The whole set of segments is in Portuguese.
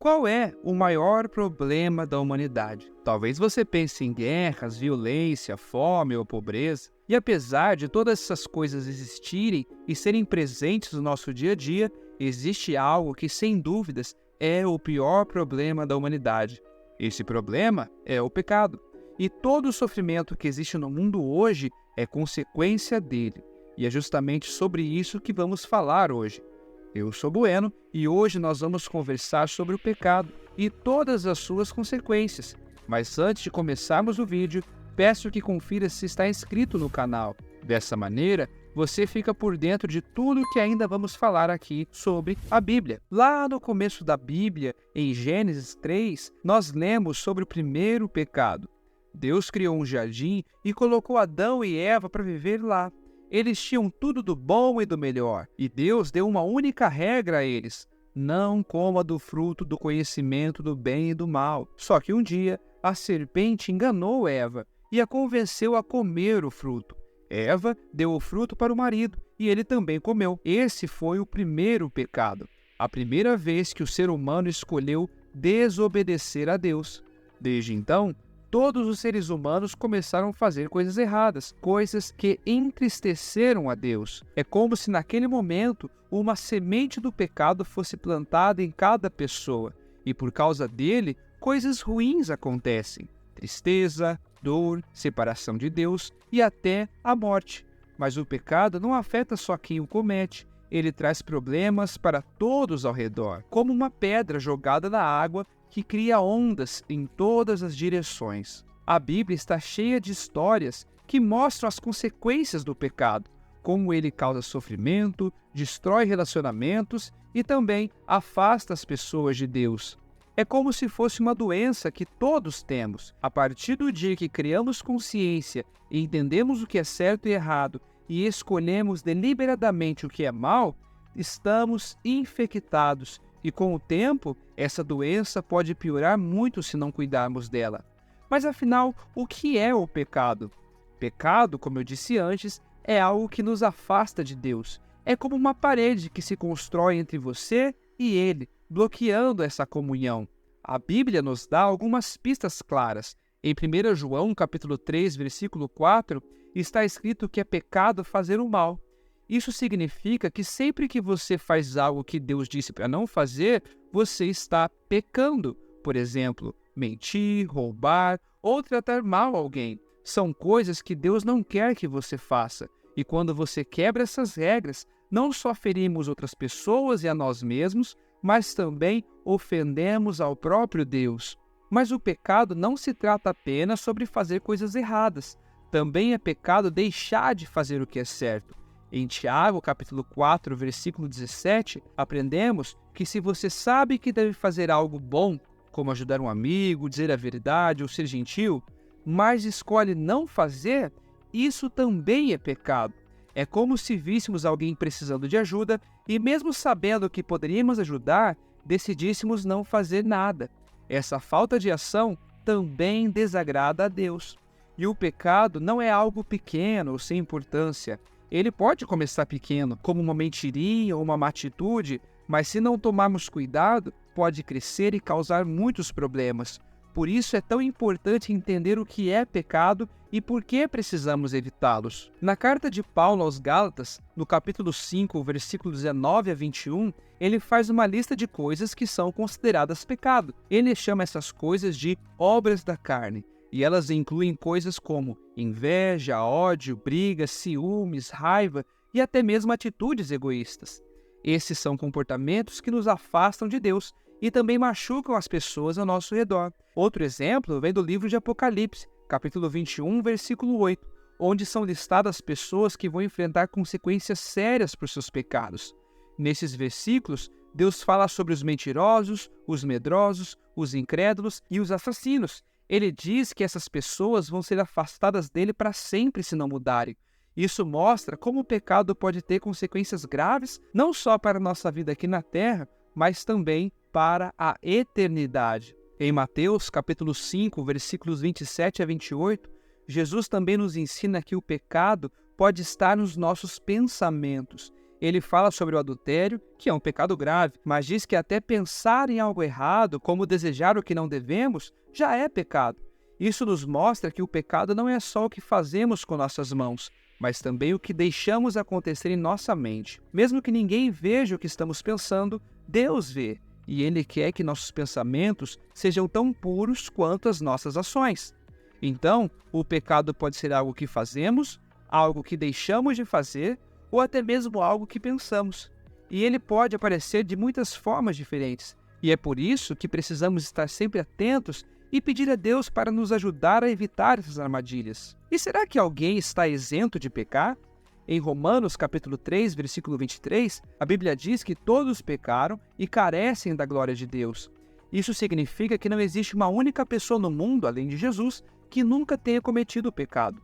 Qual é o maior problema da humanidade? Talvez você pense em guerras, violência, fome ou pobreza. E apesar de todas essas coisas existirem e serem presentes no nosso dia a dia, existe algo que, sem dúvidas, é o pior problema da humanidade. Esse problema é o pecado. E todo o sofrimento que existe no mundo hoje é consequência dele. E é justamente sobre isso que vamos falar hoje. Eu sou Bueno e hoje nós vamos conversar sobre o pecado e todas as suas consequências. Mas antes de começarmos o vídeo, peço que confira se está inscrito no canal. Dessa maneira, você fica por dentro de tudo que ainda vamos falar aqui sobre a Bíblia. Lá no começo da Bíblia, em Gênesis 3, nós lemos sobre o primeiro pecado. Deus criou um jardim e colocou Adão e Eva para viver lá. Eles tinham tudo do bom e do melhor, e Deus deu uma única regra a eles: não coma do fruto do conhecimento do bem e do mal. Só que um dia, a serpente enganou Eva e a convenceu a comer o fruto. Eva deu o fruto para o marido, e ele também comeu. Esse foi o primeiro pecado, a primeira vez que o ser humano escolheu desobedecer a Deus. Desde então, todos os seres humanos começaram a fazer coisas erradas, coisas que entristeceram a Deus. É como se naquele momento uma semente do pecado fosse plantada em cada pessoa, e por causa dele, coisas ruins acontecem. Tristeza, dor, separação de Deus e até a morte. Mas o pecado não afeta só quem o comete, ele traz problemas para todos ao redor, como uma pedra jogada na água que cria ondas em todas as direções. A Bíblia está cheia de histórias que mostram as consequências do pecado, como ele causa sofrimento, destrói relacionamentos e também afasta as pessoas de Deus. É como se fosse uma doença que todos temos. A partir do dia que criamos consciência e entendemos o que é certo e errado e escolhemos deliberadamente o que é mal, estamos infectados. E com o tempo, essa doença pode piorar muito se não cuidarmos dela. Mas afinal, o que é o pecado? Pecado, como eu disse antes, é algo que nos afasta de Deus. É como uma parede que se constrói entre você e Ele, bloqueando essa comunhão. A Bíblia nos dá algumas pistas claras. Em 1 João, capítulo 3, versículo 4, está escrito que é pecado fazer o mal. Isso significa que sempre que você faz algo que Deus disse para não fazer, você está pecando. Por exemplo, mentir, roubar ou tratar mal alguém. São coisas que Deus não quer que você faça. E quando você quebra essas regras, não só ferimos outras pessoas e a nós mesmos, mas também ofendemos ao próprio Deus. Mas o pecado não se trata apenas sobre fazer coisas erradas. Também é pecado deixar de fazer o que é certo. Em Tiago, capítulo 4, versículo 17, aprendemos que se você sabe que deve fazer algo bom, como ajudar um amigo, dizer a verdade ou ser gentil, mas escolhe não fazer, isso também é pecado. É como se víssemos alguém precisando de ajuda e, mesmo sabendo que poderíamos ajudar, decidíssemos não fazer nada. Essa falta de ação também desagrada a Deus. E o pecado não é algo pequeno ou sem importância. Ele pode começar pequeno, como uma mentirinha ou uma má atitude, mas se não tomarmos cuidado, pode crescer e causar muitos problemas. Por isso é tão importante entender o que é pecado e por que precisamos evitá-los. Na carta de Paulo aos Gálatas, no capítulo 5, versículo 19 a 21, ele faz uma lista de coisas que são consideradas pecado. Ele chama essas coisas de obras da carne. E elas incluem coisas como inveja, ódio, brigas, ciúmes, raiva e até mesmo atitudes egoístas. Esses são comportamentos que nos afastam de Deus e também machucam as pessoas ao nosso redor. Outro exemplo vem do livro de Apocalipse, capítulo 21, versículo 8, onde são listadas pessoas que vão enfrentar consequências sérias por seus pecados. Nesses versículos, Deus fala sobre os mentirosos, os medrosos, os incrédulos e os assassinos. Ele diz que essas pessoas vão ser afastadas dele para sempre se não mudarem. Isso mostra como o pecado pode ter consequências graves, não só para a nossa vida aqui na Terra, mas também para a eternidade. Em Mateus, capítulo 5, versículos 27 a 28, Jesus também nos ensina que o pecado pode estar nos nossos pensamentos. ele fala sobre o adultério, que é um pecado grave, mas diz que até pensar em algo errado, como desejar o que não devemos, já é pecado. Isso nos mostra que o pecado não é só o que fazemos com nossas mãos, mas também o que deixamos acontecer em nossa mente. Mesmo que ninguém veja o que estamos pensando, Deus vê, e Ele quer que nossos pensamentos sejam tão puros quanto as nossas ações. Então, o pecado pode ser algo que fazemos, algo que deixamos de fazer, ou até mesmo algo que pensamos. E ele pode aparecer de muitas formas diferentes. E é por isso que precisamos estar sempre atentos e pedir a Deus para nos ajudar a evitar essas armadilhas. E será que alguém está isento de pecar? Em Romanos capítulo 3, versículo 23, a Bíblia diz que todos pecaram e carecem da glória de Deus. Isso significa que não existe uma única pessoa no mundo, além de Jesus, que nunca tenha cometido o pecado.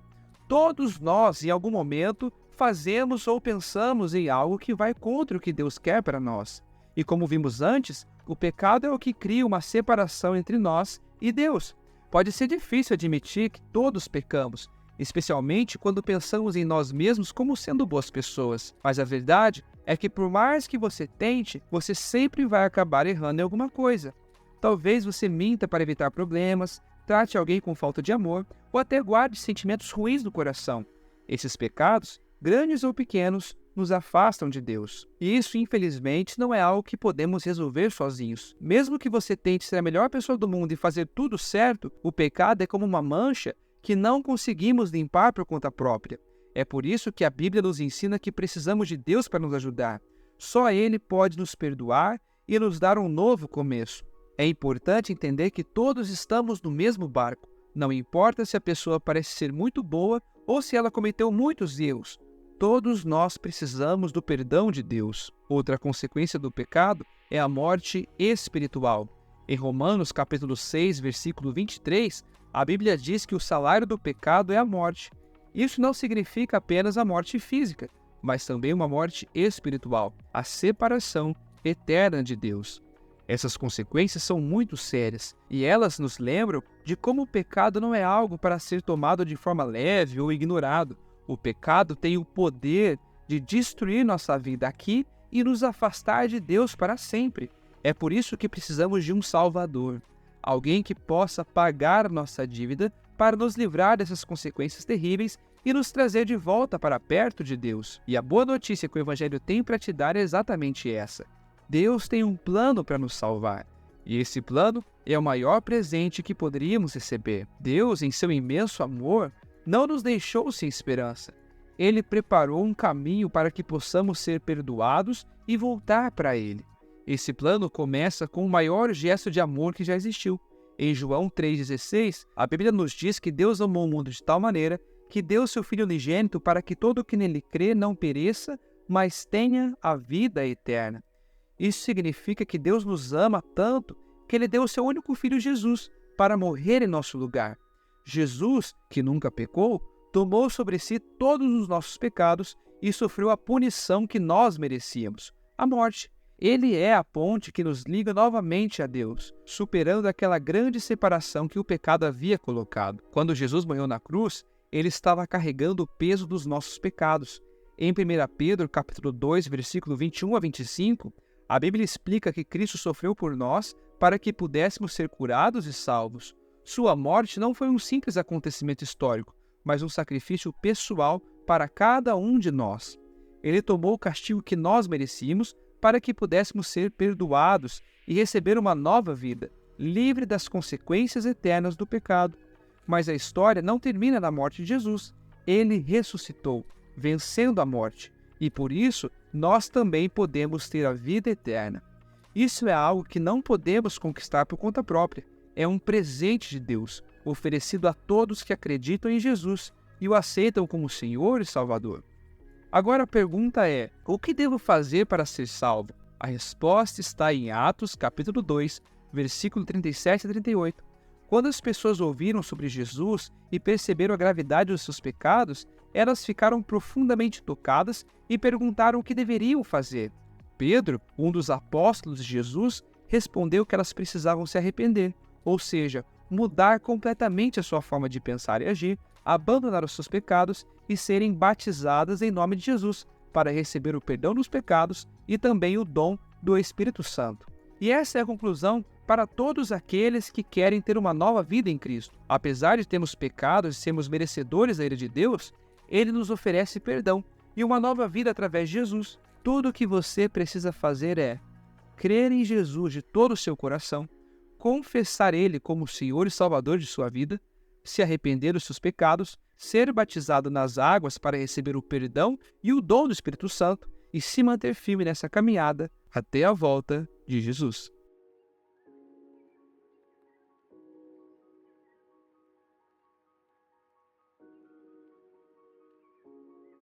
Todos nós, em algum momento, fazemos ou pensamos em algo que vai contra o que Deus quer para nós. E como vimos antes, o pecado é o que cria uma separação entre nós e Deus. Pode ser difícil admitir que todos pecamos, especialmente quando pensamos em nós mesmos como sendo boas pessoas. Mas a verdade é que por mais que você tente, você sempre vai acabar errando em alguma coisa. Talvez você minta para evitar problemas, trate alguém com falta de amor ou até guarde sentimentos ruins no coração. Esses pecados, grandes ou pequenos, nos afastam de Deus. E isso, infelizmente, não é algo que podemos resolver sozinhos. Mesmo que você tente ser a melhor pessoa do mundo e fazer tudo certo, o pecado é como uma mancha que não conseguimos limpar por conta própria. É por isso que a Bíblia nos ensina que precisamos de Deus para nos ajudar. Só Ele pode nos perdoar e nos dar um novo começo. É importante entender que todos estamos no mesmo barco. Não importa se a pessoa parece ser muito boa ou se ela cometeu muitos erros. Todos nós precisamos do perdão de Deus. Outra consequência do pecado é a morte espiritual. Em Romanos capítulo 6, versículo 23, a Bíblia diz que o salário do pecado é a morte. Isso não significa apenas a morte física, mas também uma morte espiritual, a separação eterna de Deus. Essas consequências são muito sérias e elas nos lembram de como o pecado não é algo para ser tomado de forma leve ou ignorado. O pecado tem o poder de destruir nossa vida aqui e nos afastar de Deus para sempre. É por isso que precisamos de um Salvador, alguém que possa pagar nossa dívida para nos livrar dessas consequências terríveis e nos trazer de volta para perto de Deus. E a boa notícia que o Evangelho tem para te dar é exatamente essa. Deus tem um plano para nos salvar, e esse plano é o maior presente que poderíamos receber. Deus, em seu imenso amor, não nos deixou sem esperança. Ele preparou um caminho para que possamos ser perdoados e voltar para Ele. Esse plano começa com o maior gesto de amor que já existiu. Em João 3,16, a Bíblia nos diz que Deus amou o mundo de tal maneira que deu seu Filho unigênito para que todo o que nele crê não pereça, mas tenha a vida eterna. Isso significa que Deus nos ama tanto que Ele deu o seu único Filho Jesus para morrer em nosso lugar. Jesus, que nunca pecou, tomou sobre si todos os nossos pecados e sofreu a punição que nós merecíamos, a morte. Ele é a ponte que nos liga novamente a Deus, superando aquela grande separação que o pecado havia colocado. Quando Jesus morreu na cruz, Ele estava carregando o peso dos nossos pecados. Em 1 Pedro capítulo 2, versículo 21 a 25, a Bíblia explica que Cristo sofreu por nós para que pudéssemos ser curados e salvos. Sua morte não foi um simples acontecimento histórico, mas um sacrifício pessoal para cada um de nós. Ele tomou o castigo que nós merecíamos para que pudéssemos ser perdoados e receber uma nova vida, livre das consequências eternas do pecado. Mas a história não termina na morte de Jesus. Ele ressuscitou, vencendo a morte, e por isso nós também podemos ter a vida eterna. Isso é algo que não podemos conquistar por conta própria. É um presente de Deus, oferecido a todos que acreditam em Jesus e o aceitam como Senhor e Salvador. Agora a pergunta é: o que devo fazer para ser salvo? A resposta está em Atos capítulo 2, versículo 37 a 38. Quando as pessoas ouviram sobre Jesus e perceberam a gravidade dos seus pecados, elas ficaram profundamente tocadas e perguntaram o que deveriam fazer. Pedro, um dos apóstolos de Jesus, respondeu que elas precisavam se arrepender, ou seja, mudar completamente a sua forma de pensar e agir, abandonar os seus pecados e serem batizadas em nome de Jesus, para receber o perdão dos pecados e também o dom do Espírito Santo. E essa é a conclusão para todos aqueles que querem ter uma nova vida em Cristo. Apesar de termos pecados e sermos merecedores da ira de Deus, Ele nos oferece perdão e uma nova vida através de Jesus. Tudo o que você precisa fazer é crer em Jesus de todo o seu coração, confessar Ele como Senhor e Salvador de sua vida, se arrepender dos seus pecados, ser batizado nas águas para receber o perdão e o dom do Espírito Santo e se manter firme nessa caminhada até a volta de Jesus.